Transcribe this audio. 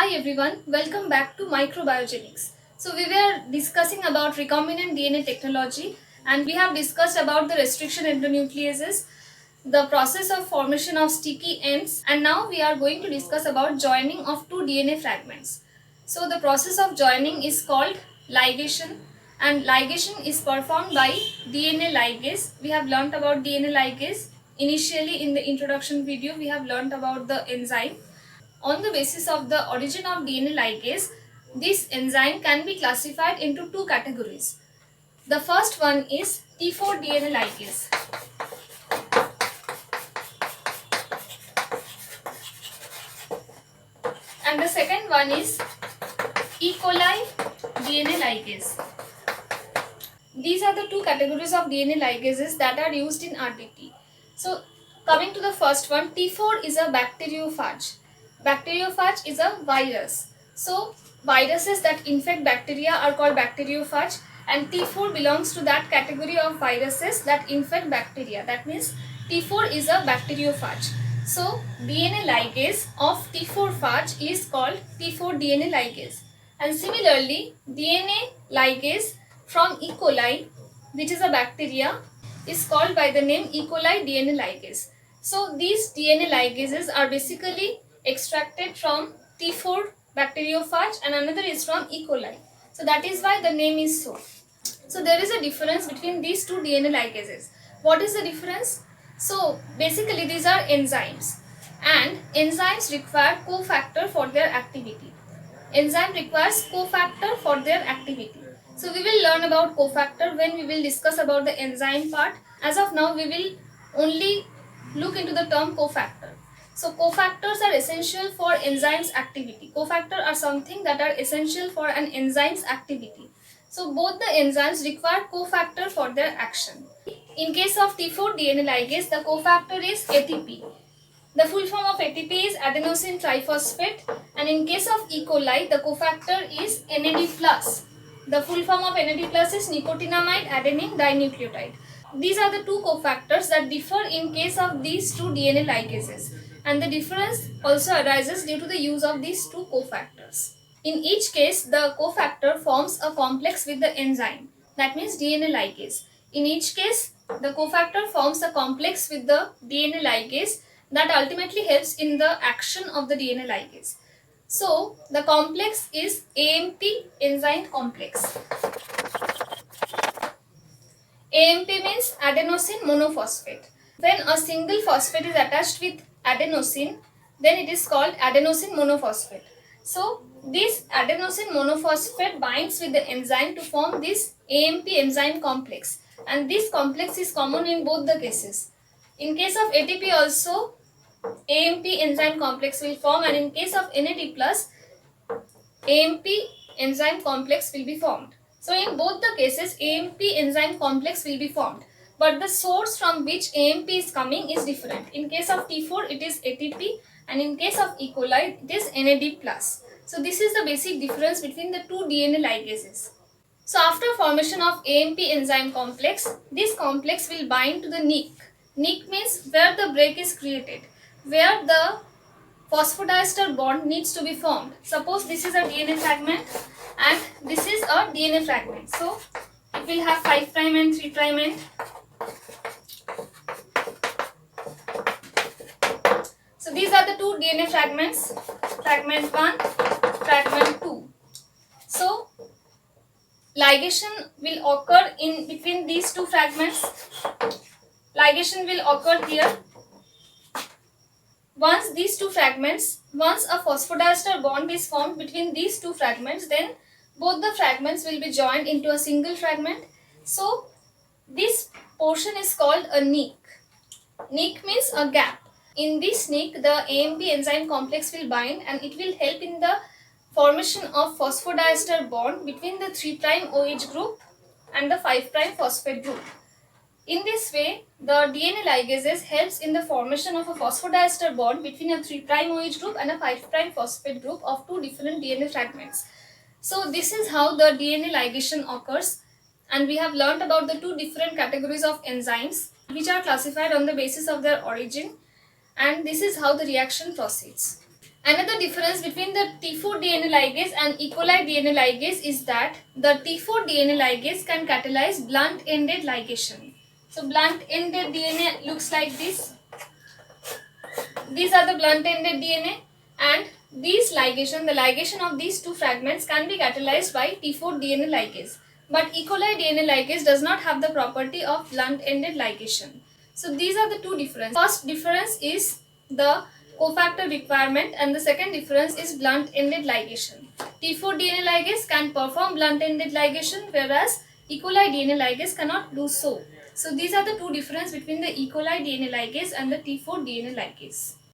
Hi everyone, welcome back to Microbiogenics. So we were discussing about recombinant DNA technology and we have discussed about the restriction endonucleases, the process of formation of sticky ends, and now we are going to discuss about joining of two DNA fragments. So the process of joining is called ligation, and ligation is performed by DNA ligase. We have learnt about DNA ligase. Initially in the introduction video we have learnt about the enzyme. On the basis of the origin of DNA ligase, this enzyme can be classified into two categories. The first one is T4 DNA ligase, and the second one is E. coli DNA ligase. These are the two categories of DNA ligases that are used in RDT. So, coming to the first one, T4 is a bacteriophage. Bacteriophage is a virus. So, viruses that infect bacteria are called bacteriophage, and T4 belongs to that category of viruses that infect bacteria. That means T4 is a bacteriophage. So, DNA ligase of T4 phage is called T4 DNA ligase. And similarly, DNA ligase from E. coli, which is a bacteria, is called by the name E. coli DNA ligase. So these DNA ligases are basically extracted from T4 bacteriophage and another is from E. coli. So that is why the name is so. So there is a difference between these two DNA ligases. What is the difference? So basically these are enzymes, and enzymes require cofactor for their activity. Enzyme requires cofactor for their activity. So we will learn about cofactor when we will discuss about the enzyme part. As of now, we will only look into the term cofactor. So cofactors are essential for enzymes activity. Cofactor are something that are essential for an enzyme's activity. So both the enzymes require cofactor for their action. In case of T4 DNA ligase, the cofactor is ATP. The full form of ATP is adenosine triphosphate, and in case of E. coli, the cofactor is NAD+. The full form of NAD+ is nicotinamide adenine dinucleotide. These are the two cofactors that differ in case of these two DNA ligases, and the difference also arises due to the use of these two cofactors. In each case, the cofactor forms a complex with the enzyme, that means DNA ligase. In each case, the cofactor forms a complex with the DNA ligase that ultimately helps in the action of the DNA ligase. So, the complex is AMP enzyme complex. AMP means adenosine monophosphate. When a single phosphate is attached with adenosine, then it is called adenosine monophosphate. So, this adenosine monophosphate binds with the enzyme to form this AMP enzyme complex, and this complex is common in both the cases. In case of ATP also, AMP enzyme complex will form, and in case of NAD+, AMP enzyme complex will be formed. So in both the cases, AMP enzyme complex will be formed, but the source from which AMP is coming is different. In case of T4, it is ATP, and in case of E. coli, it is NAD+. So this is the basic difference between the two DNA ligases. So after formation of AMP enzyme complex, this complex will bind to the nick. Nick means where the break is created, where the phosphodiester bond needs to be formed. Suppose this is a DNA fragment and this is a DNA fragment. So it will have 5' and 3' end. So these are the two DNA fragments, fragment 1, fragment 2. So ligation will occur in between these two fragments. Ligation will occur here. Once a phosphodiester bond is formed between these two fragments, then both the fragments will be joined into a single fragment. So this portion is called a nick. Nick means a gap. In this nick, the AMP enzyme complex will bind, and it will help in the formation of phosphodiester bond between the 3' OH group and the 5' phosphate group. In this way, the DNA ligases helps in the formation of a phosphodiester bond between a 3' OH group and a 5' phosphate group of two different DNA fragments. So this is how the DNA ligation occurs, and we have learnt about the two different categories of enzymes which are classified on the basis of their origin, and this is how the reaction proceeds. Another difference between the T4 DNA ligase and E. coli DNA ligase is that the T4 DNA ligase can catalyze blunt-ended ligation. So blunt-ended DNA looks like this. These are the blunt-ended DNA, and these ligation, the ligation of these two fragments can be catalyzed by T4 DNA ligase. But E. coli DNA ligase does not have the property of blunt-ended ligation. So these are the two differences. First difference is the cofactor requirement, and the second difference is blunt-ended ligation. T4 DNA ligase can perform blunt-ended ligation, whereas E. coli DNA ligase cannot do so. So these are the two differences between the E. coli DNA ligase and the T4 DNA ligase.